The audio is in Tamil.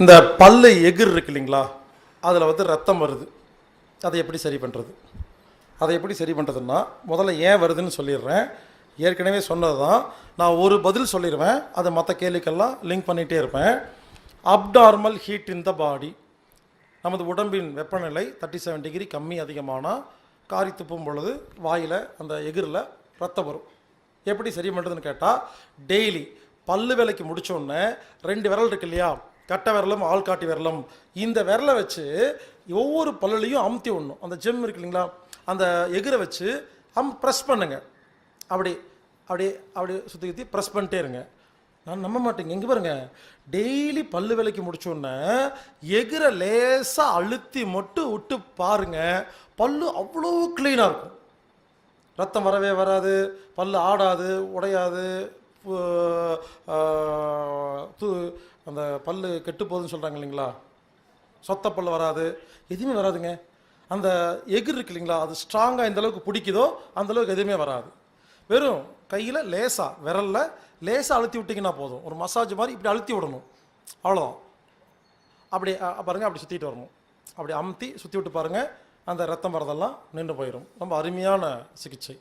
இந்த பல்லு எகிர் இருக்கு இல்லைங்களா, அதில் வந்து ரத்தம் வருது. அதை எப்படி சரி பண்ணுறது? அதை எப்படி சரி பண்ணுறதுன்னா, முதல்ல ஏன் வருதுன்னு சொல்லிடுறேன். ஏற்கனவே சொன்னது தான். நான் ஒரு பதில் சொல்லிடுவேன், அதை மற்ற கேள்விக்கெல்லாம் லிங்க் பண்ணிகிட்டே இருப்பேன். அப்நார்மல் ஹீட் இன் த பாடி. நமது உடம்பின் வெப்பநிலை 37 டிகிரி கம்மி அதிகமானால் காரி துப்பும் பொழுது வாயில் அந்த எகிரில் ரத்தம் வரும். எப்படி சரி பண்ணுறதுன்னு கேட்டால், டெய்லி பல்லு வேலைக்கு முடித்தோடனே 2 விரல் இருக்கு இல்லையா, கட்டை விரலும் ஆள்காட்டி விரலும், இந்த விரலை வச்சு ஒவ்வொரு பல்லுலையும் அமுத்தி விடணும். அந்த ஜெம் இருக்கு இல்லைங்களா, அந்த எகிரை வச்சு ப்ரெஸ் பண்ணுங்க. அப்படி அப்படி அப்படி சுற்றி சுற்றி ப்ரெஸ் பண்ணிட்டே இருங்க. நான் நம்ப மாட்டேங்க, எங்கே பாருங்க, டெய்லி பல்லு விலைக்கு முடிச்சோடனே எகிரை லேசாக அழுத்தி மட்டும் விட்டு பாருங்க, பல்லு அவ்வளோ க்ளீனாக இருக்கும். ரத்தம் வரவே வராது, பல்லு ஆடாது, உடையாது, அந்த பல்லு கெட்டு போகுதுன்னு சொல்கிறாங்க இல்லைங்களா, சொத்த பல்லு வராது, எதுவுமே வராதுங்க. அந்த எகிர் இருக்கு இல்லைங்களா, அது ஸ்ட்ராங்காக எந்த அளவுக்கு பிடிக்குதோ அந்தளவுக்கு எதுவுமே வராது. வெறும் கையில் லேசாக விரலில் லேசாக அழுத்தி விட்டிங்கன்னா போதும். ஒரு மசாஜ் மாதிரி இப்படி அழுத்தி விடணும், அவ்வளோதான். அப்படி பாருங்கள், அப்படி சுற்றிட்டு வரணும். அப்படி அமுத்தி சுற்றி விட்டு பாருங்கள், அந்த ரத்தம் வரதெல்லாம் நின்று போயிடும். ரொம்ப அருமையான சிகிச்சை.